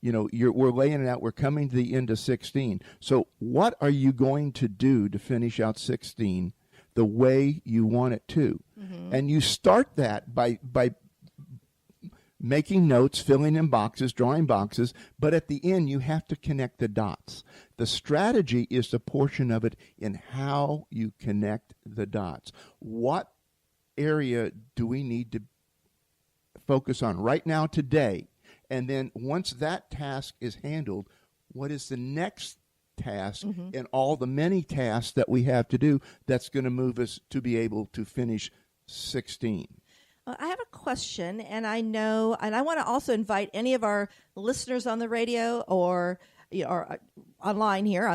we're laying it out. We're coming to the end of 16. So what are you going to do to finish out 16 the way you want it to? Mm-hmm. And you start that by making notes, filling in boxes, drawing boxes, but at the end you have to connect the dots. The strategy is the portion of it in how you connect the dots. What area do we need to focus on right now today? And then once that task is handled, what is the next task and all the many tasks that we have to do that's going to move us to be able to finish 16? I have a question, and I want to also invite any of our listeners on the radio or online here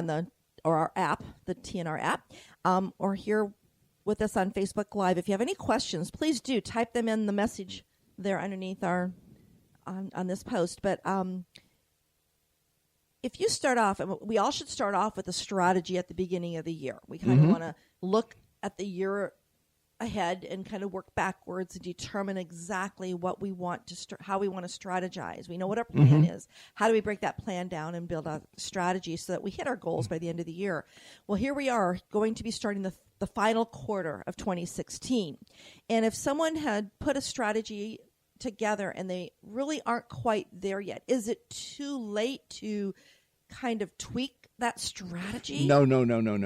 or our app, the TNR app, or here with us on Facebook Live. If you have any questions, please do type them in the message there underneath our on this post. But if you start off, and we all should start off with a strategy at the beginning of the year. We kind of want to look at the year ahead and kind of work backwards and determine exactly what we want to how we want to strategize. We know what our plan is. How do we break that plan down and build a strategy so that we hit our goals by the end of the year? Well, here we are going to be starting the final quarter of 2016. And if someone had put a strategy together and they really aren't quite there yet, is it too late to kind of tweak that strategy? No.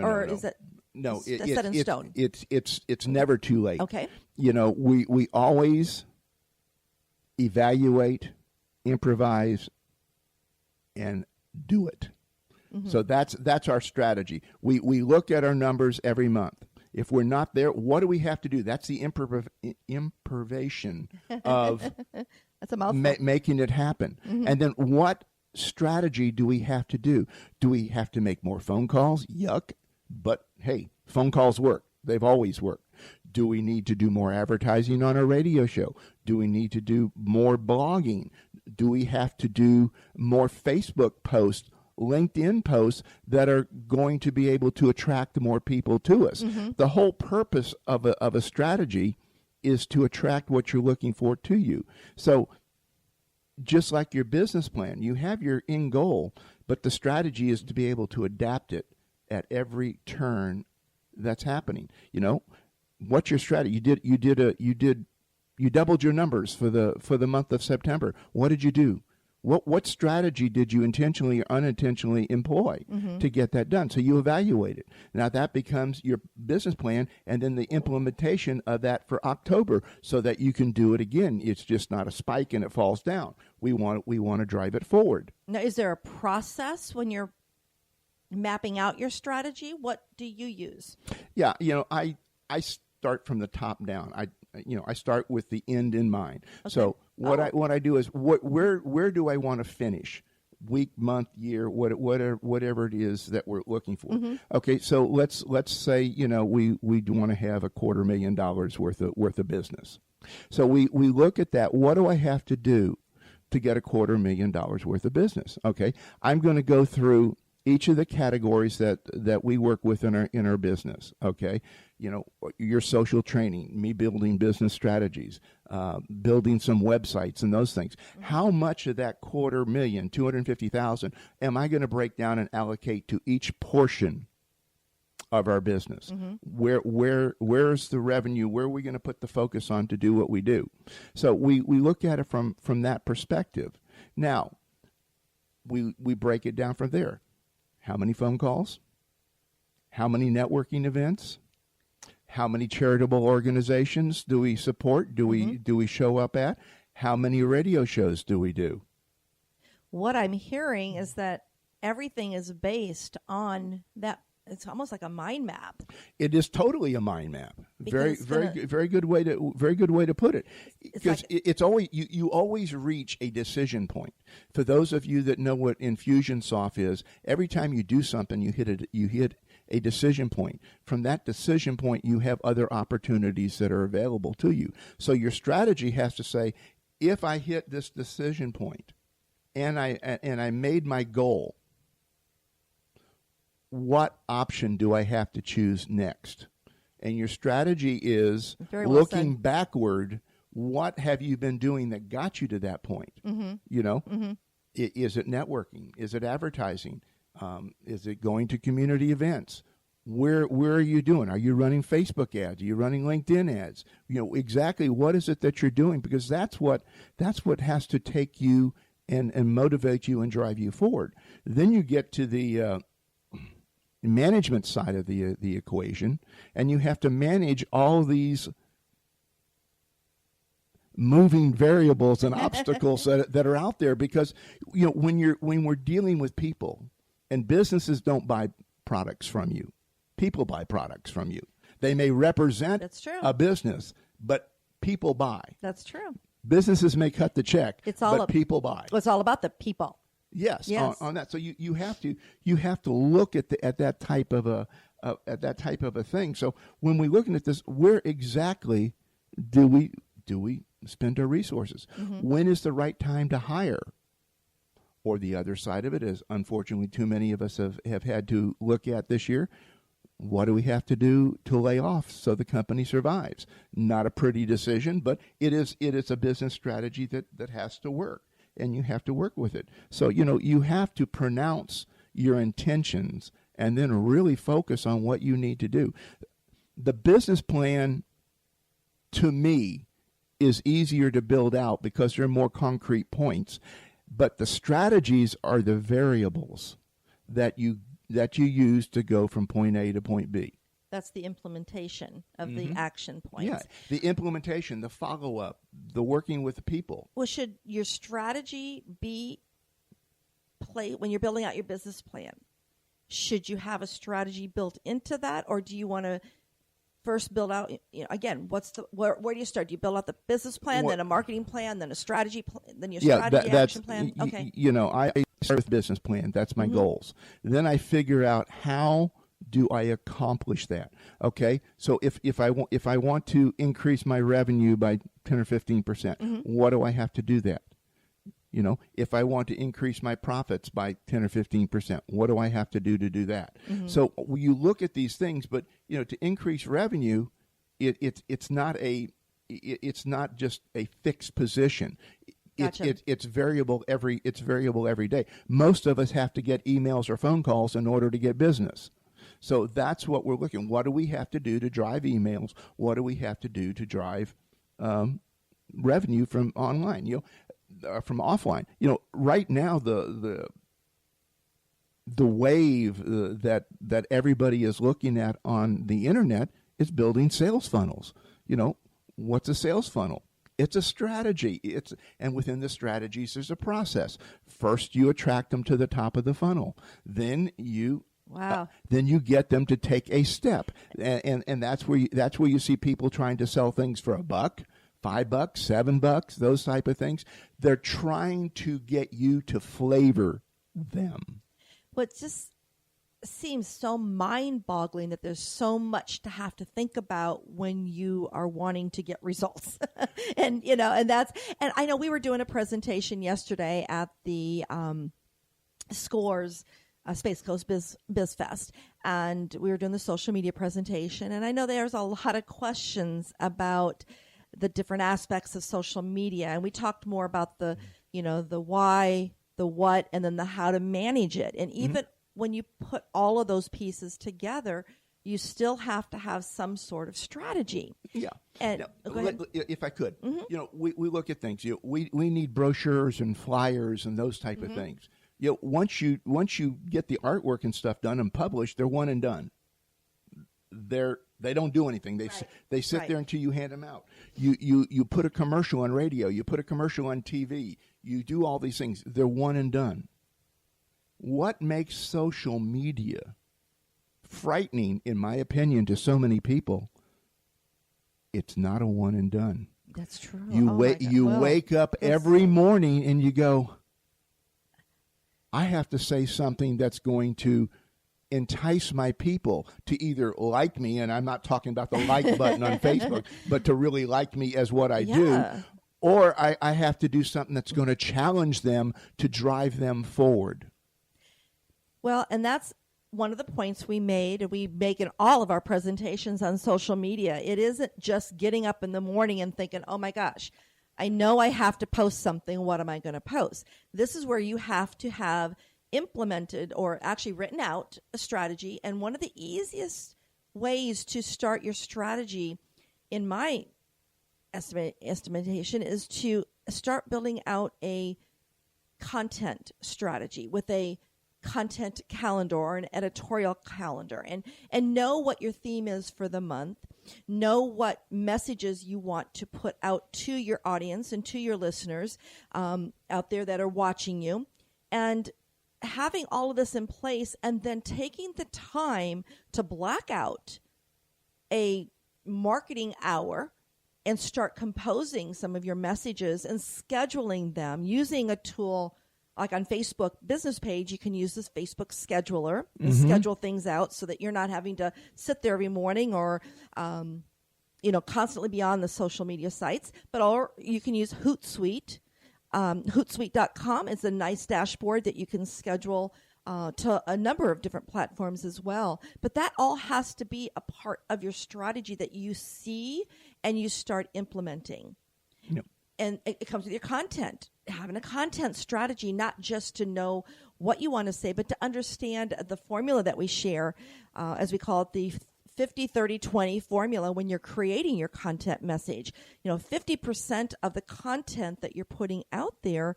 Or is it? No, set in stone. It's never too late. Okay. We always evaluate, improvise, and do it. Mm-hmm. So that's our strategy. We look at our numbers every month. If we're not there, what do we have to do? That's the improvisation of that's a mouthful. Making it happen. Mm-hmm. And then what strategy do we have to do? Do we have to make more phone calls? Yuck. But, hey, phone calls work. They've always worked. Do we need to do more advertising on our radio show? Do we need to do more blogging? Do we have to do more Facebook posts, LinkedIn posts that are going to be able to attract more people to us? Mm-hmm. The whole purpose of a strategy is to attract what you're looking for to you. So just like your business plan, you have your end goal, but the strategy is to be able to adapt it at every turn that's happening. What's your strategy? You doubled your numbers for the month of September. What did you do? What strategy did you intentionally or unintentionally employ to get that done? So you evaluate it. Now that becomes your business plan, and then the implementation of that for October, so that you can do it again. It's just not a spike and it falls down. We want to drive it forward. Now, is there a process when you're mapping out your strategy? What do you use? Yeah, I start from the top down. I start with the end in mind. Okay. So what I do is where do I want to finish? Week, month, year, whatever it is that we're looking for. Mm-hmm. Okay, so let's say we want to have $250,000 worth of business. So we look at that. What do I have to do to get $250,000 worth of business? Okay, I'm going to go through each of the categories that we work with in our business. Okay, your social training, me building business strategies, building some websites and those things. Mm-hmm. How much of that $250,000, $250,000, am I going to break down and allocate to each portion of our business? Mm-hmm. Where's the revenue? Where are we going to put the focus on to do what we do? So we look at it from that perspective. Now, we break it down from there. How many phone calls? How many networking events? How many charitable organizations do we support? Do we show up at? How many radio shows do we do? What I'm hearing is that everything is based on that. It's almost like a mind map. It is totally a mind map. Very good way to put it. Because it's always you always reach a decision point. For those of you that know what Infusionsoft is, every time you do something, you hit a decision point. From that decision point, you have other opportunities that are available to you. So your strategy has to say, if I hit this decision point, and I made my goal, what option do I have to choose next? And your strategy is looking backward. What have you been doing that got you to that point? Mm-hmm. Is it networking? Is it advertising? Is it going to community events? Where are you doing? Are you running Facebook ads? Are you running LinkedIn ads? Exactly what is it that you're doing? Because that's what has to take you and motivate you and drive you forward. Then you get to the management side of the equation, and you have to manage all these moving variables and obstacles that are out there, because when we're dealing with people, and businesses don't buy products from you, people buy products from you. They may represent a business, but people buy. That's true. Businesses may cut the check, but people buy. It's all about the people. Yes. On that. So you have to look at that type of a thing. So when we're looking at this, where exactly do we spend our resources? Mm-hmm. When is the right time to hire? Or the other side of it is, unfortunately, too many of us have had to look at this year. What do we have to do to lay off so the company survives? Not a pretty decision, but it is a business strategy that has to work, and you have to work with it. So, you have to pronounce your intentions and then really focus on what you need to do. The business plan, to me, is easier to build out because there are more concrete points. But the strategies are the variables that you use to go from point A to point B. That's the implementation of the action points. Yeah, the implementation, the follow-up, the working with the people. Well, should your strategy be when you're building out your business plan? Should you have a strategy built into that, or do you want to first build out, again, where do you start? Do you build out the business plan, then a marketing plan, then a strategy then your strategy action plan? Okay. I start with business plan. That's my goals. Then I figure out how do I accomplish that? Okay. So if I want to increase my revenue by 10 or 15%, what do I have to do that? If I want to increase my profits by 10 or 15%, what do I have to do that? Mm-hmm. So you look at these things, but to increase revenue, it's not just a fixed position. Gotcha. It's variable every day. Most of us have to get emails or phone calls in order to get business. So that's what we're looking. What do we have to do to drive emails? What do we have to do to drive revenue from online? From offline. Right now the wave that everybody is looking at on the internet is building sales funnels. What's a sales funnel? It's a strategy. And within the strategies, there's a process. First, you attract them to the top of the funnel. Then you get them to take a step, and that's where you see people trying to sell things for $1, $5, $7, those type of things. They're trying to get you to flavor them. Well, it just seems so mind-boggling that there's so much to have to think about when you are wanting to get results. and I know we were doing a presentation yesterday at the Scores Space Coast Biz Fest, and we were doing the social media presentation, and I know there's a lot of questions about the different aspects of social media, and we talked more about the why, the what, and then the how to manage it. And even when you put all of those pieces together, you still have to have some sort of strategy. Yeah. And now, go ahead. if I could, we look at things. We need brochures and flyers and those type of things. Once you get the artwork and stuff done and published, they're one and done. They don't do anything. They sit there until you hand them out. You put a commercial on radio. You put a commercial on TV. You do all these things. They're one and done. What makes social media frightening, in my opinion, to so many people? It's not a one and done. That's true. You wake up every morning and you go, I have to say something that's going to entice my people to either like me, and I'm not talking about the like button on Facebook, but to really like me as what I do, or I have to do something that's going to challenge them to drive them forward. Well, and that's one of the points we made, and we make in all of our presentations on social media. It isn't just getting up in the morning and thinking, oh my gosh, I know I have to post something. What am I going to post? This is where you have to have implemented or actually written out a strategy. And one of the easiest ways to start your strategy, in my estimation, is to start building out a content strategy with a content calendar or an editorial calendar, and know what your theme is for the month. Know what messages you want to put out to your audience and to your listeners out there that are watching you, and having all of this in place, and then taking the time to black out a marketing hour and start composing some of your messages and scheduling them using a tool like on Facebook business page. You can use this Facebook scheduler and schedule things out so that you're not having to sit there every morning or, constantly be on the social media sites. Or you can use Hootsuite. Hootsuite.com is a nice dashboard that you can schedule to a number of different platforms as well. But that all has to be a part of your strategy that you see and you start implementing. Yep. And it comes with your content, having a content strategy, not just to know what you want to say, but to understand the formula that we share, as we call it, the 50-30-20 formula when you're creating your content message. 50% of the content that you're putting out there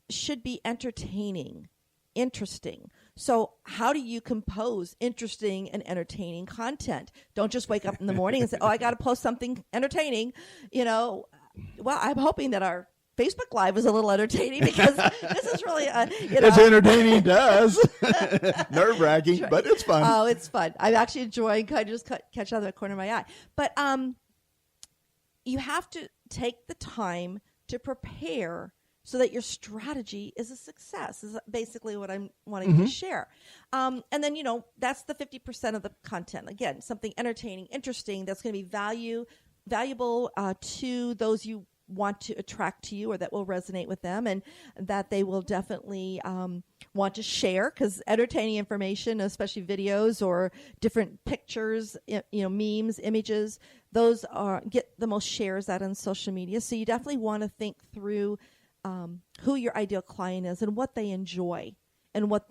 should be entertaining, interesting. So how do you compose interesting and entertaining content? Don't just wake up in the morning and say, I got to post something entertaining. Well, I'm hoping that our Facebook Live is a little entertaining because this is really, it's entertaining to us. Nerve-wracking, but it's fun. Oh, it's fun. I'm actually enjoying kind of just catch out of the corner of my eye. But you have to take the time to prepare so that your strategy is a success, is basically what I'm wanting to share. And then, that's the 50% of the content. Again, something entertaining, interesting, that's going to be valuable to those you want to attract to you, or that will resonate with them, and that they will definitely want to share, because entertaining information, especially videos or different pictures, memes, images, those get the most shares out on social media. So you definitely want to think through who your ideal client is and what they enjoy, and what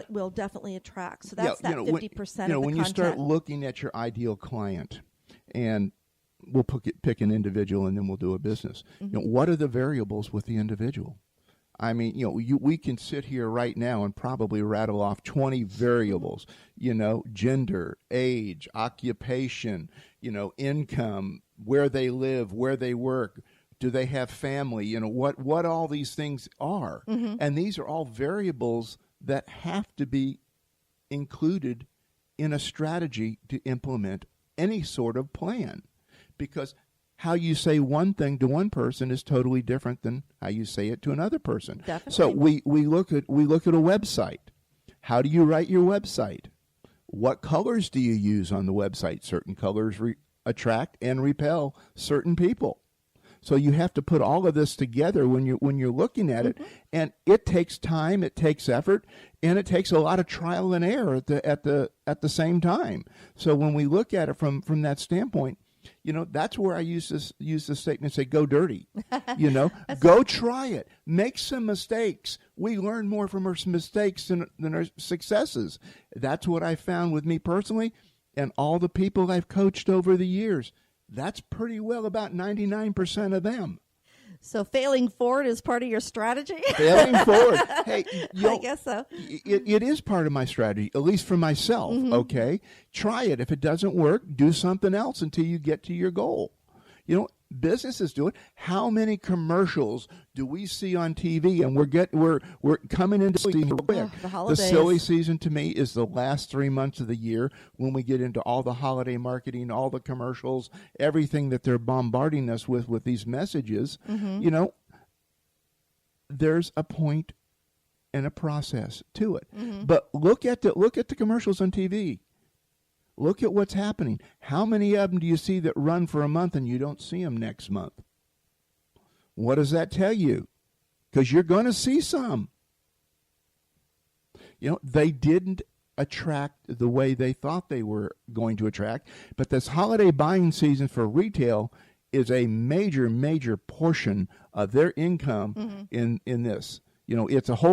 will definitely attract. So that's that 50% of the content. When you start looking at your ideal client, and we'll pick an individual and then we'll do a business. What are the variables with the individual? I mean, we can sit here right now and probably rattle off 20 variables, gender, age, occupation, income, where they live, where they work, do they have family, what all these things are. And these are all variables that have to be included in a strategy to implement any sort of plan. Because how you say one thing to one person is totally different than how you say it to another person. Definitely. So we look at a website. How do you write your website? What colors do you use on the website? Certain colors attract and repel certain people. So you have to put all of this together when you're looking at it, and it takes time, it takes effort, and it takes a lot of trial and error at the same time. So when we look at it from that standpoint, that's where I use this statement, say, go dirty. Go try it. Make some mistakes. We learn more from our mistakes than our successes. That's what I found with me personally and all the people I've coached over the years. That's pretty well about 99% of them. So failing forward is part of your strategy? Failing forward. Hey, I guess so. It is part of my strategy, at least for myself, okay? Try it. If it doesn't work, do something else until you get to your goal. Businesses do it. How many commercials do we see on TV? And we're coming into season quick. The holidays. The silly season to me is the last 3 months of the year when we get into all the holiday marketing, all the commercials, everything that they're bombarding us with these messages. There's a point and a process to it. But look at the commercials on TV. Look at what's happening. How many of them do you see that run for a month and you don't see them next month? What does that tell you? Because you're going to see some. They didn't attract the way they thought they were going to attract. But this holiday buying season for retail is a major portion of their income in this. You know, it's a whole